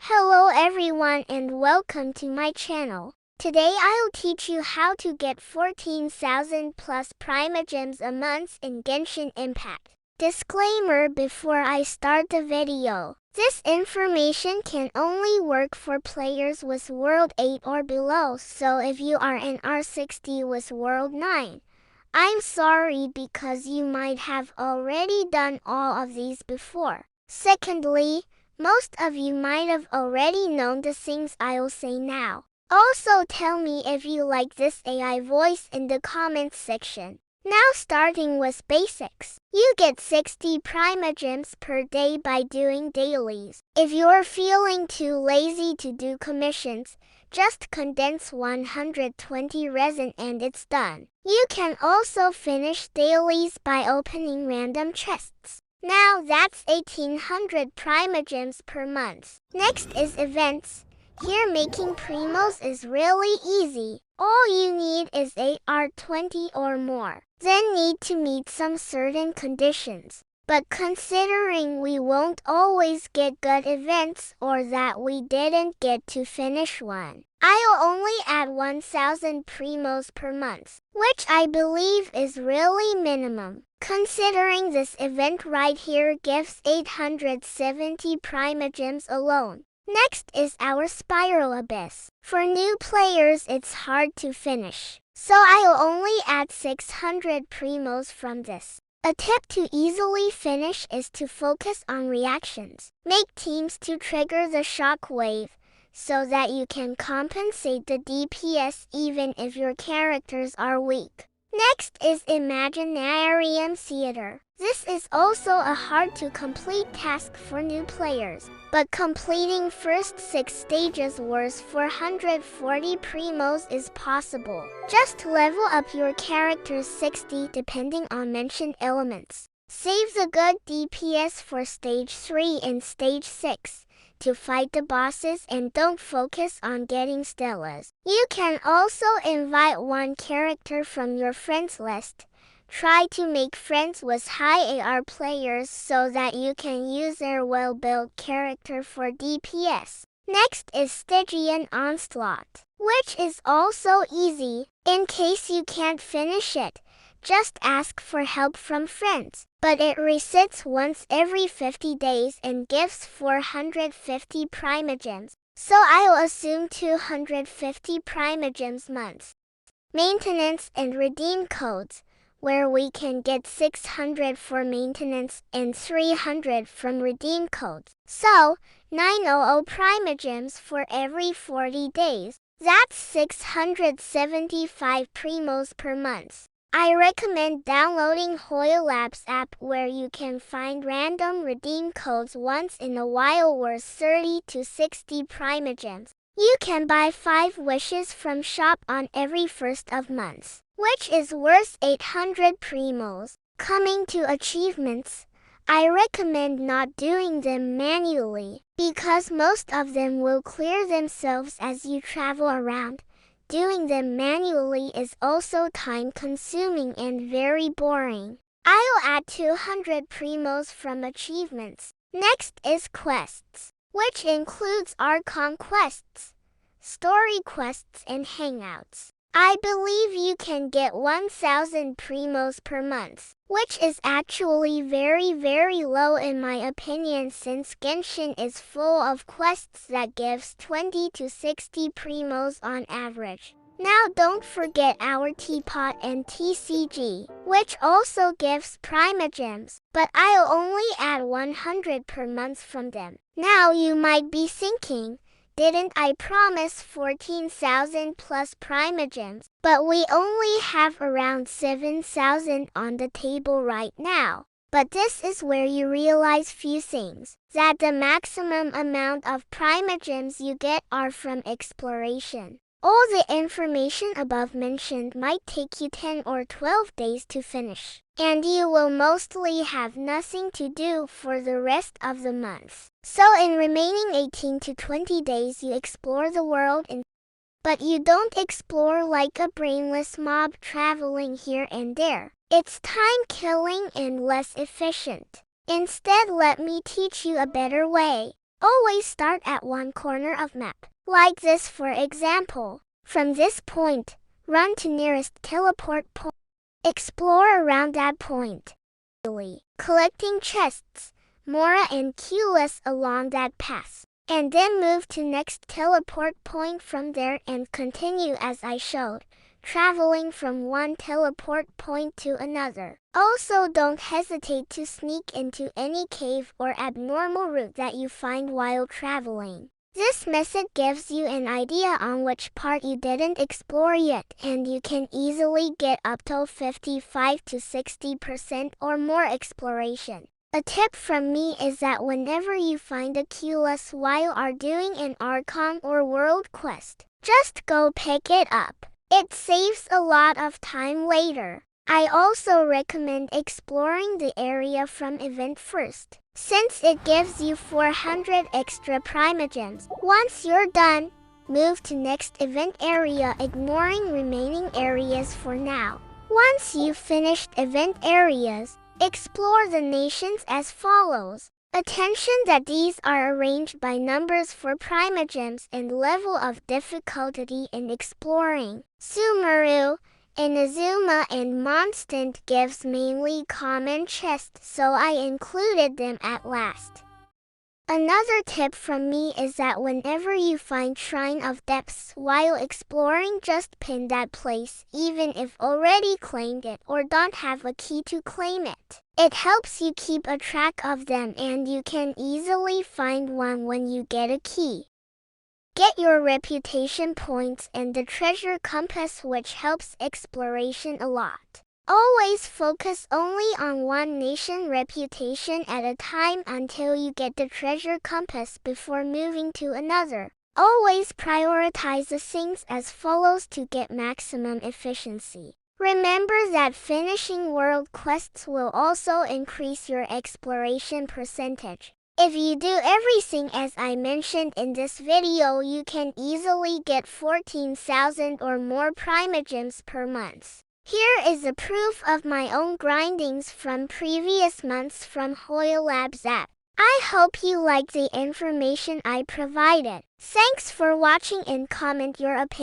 Hello everyone and welcome to my channel. Today I'll teach you how to get 14,000 plus primogems a month in Genshin Impact. Disclaimer before I start the video. This information can only work for players with World 8 or below, so if you are an R60 with World 9, I'm sorry because you might have already done all of these before. Secondly, most of you might have already known the things I'll say now. Also tell me if you like this AI voice in the comments section. Now starting with basics. You get 60 primogems per day by doing dailies. If you're feeling too lazy to do commissions, just condense 120 resin and it's done. You can also finish dailies by opening random chests. Now that's 1800 primogems per month. Next is events. Here making primos is really easy. All you need is 8R20 or more. Then need to meet some certain conditions. But considering we won't always get good events or that we didn't get to finish one, I'll only add 1000 primos per month, which I believe is really minimum. Considering this event right here gives 870 primogems alone. Next is our Spiral Abyss. For new players it's hard to finish, so I'll only add 600 primos from this. A tip to easily finish is to focus on reactions. Make teams to trigger the shock wave, so that you can compensate the DPS even if your characters are weak. Next is Imaginarium Theater. This is also a hard to complete task for new players, but completing first 6 stages worth 440 primos is possible. Just level up your characters 60 depending on mentioned elements. Save the good DPS for stage 3 and stage 6. To fight the bosses and don't focus on getting stellas. You can also invite one character from your friends list. Try to make friends with high AR players so that you can use their well-built character for DPS. Next is Stygian Onslaught, which is also easy. In case you can't finish it, just ask for help from friends. But it resets once every 50 days and gives 450 primogems, so I'll assume 250 primogems months. Maintenance and redeem codes, where we can get 600 for maintenance and 300 from redeem codes. So, 900 primogems for every 40 days. That's 675 primos per month. I recommend downloading Hoya Labs app where you can find random redeem codes once in a while worth 30 to 60 primogems. You can buy 5 wishes from shop on every first of months, which is worth 800 primos. Coming to achievements, I recommend not doing them manually, because most of them will clear themselves as you travel around. Doing them manually is also time-consuming and very boring. I'll add 200 primos from achievements. Next is quests, which includes Archon quests, story quests and hangouts. I believe you can get 1000 primos per month, which is actually very low in my opinion since Genshin is full of quests that gives 20 to 60 primos on average. Now don't forget our Teapot and TCG, which also gives primogems, but I'll only add 100 per month from them. Now you might be thinking, didn't I promise 14,000 plus primogems? But we only have around 7,000 on the table right now. But this is where you realize few things. That the maximum amount of primogems you get are from exploration. All the information above mentioned might take you 10 or 12 days to finish. And you will mostly have nothing to do for the rest of the month. So in remaining 18 to 20 days you explore the world but you don't explore like a brainless mob traveling here and there. It's time-killing and less efficient. Instead, let me teach you a better way. Always start at one corner of map. Like this for example. From this point, run to nearest teleport point. Explore around that point, collecting chests, Mora and QS along that path. And then move to next teleport point from there and continue as I showed, traveling from one teleport point to another. Also, don't hesitate to sneak into any cave or abnormal route that you find while traveling. This method gives you an idea on which part you didn't explore yet, and you can easily get up to 55 to 60% or more exploration. A tip from me is that whenever you find a QS while are doing an Archon or World Quest, just go pick it up. It saves a lot of time later. I also recommend exploring the area from event first, since it gives you 400 extra primogems. Once you're done, move to next event area, ignoring remaining areas for now. Once you've finished event areas, explore the nations as follows. Attention that these are arranged by numbers for primogems and level of difficulty in exploring. Sumeru, Inazuma and Mondstadt gives mainly common chests, so I included them at last. Another tip from me is that whenever you find Shrine of Depths while exploring, just pin that place, even if already claimed it or don't have a key to claim it. It helps you keep a track of them and you can easily find one when you get a key. Get your reputation points and the treasure compass, which helps exploration a lot. Always focus only on one nation reputation at a time until you get the treasure compass before moving to another. Always prioritize the things as follows to get maximum efficiency. Remember that finishing world quests will also increase your exploration percentage. If you do everything as I mentioned in this video, you can easily get 14,000 or more primogems per month. Here is a proof of my own grindings from previous months from Hoya Labs app. I hope you liked the information I provided. Thanks for watching and comment your opinion.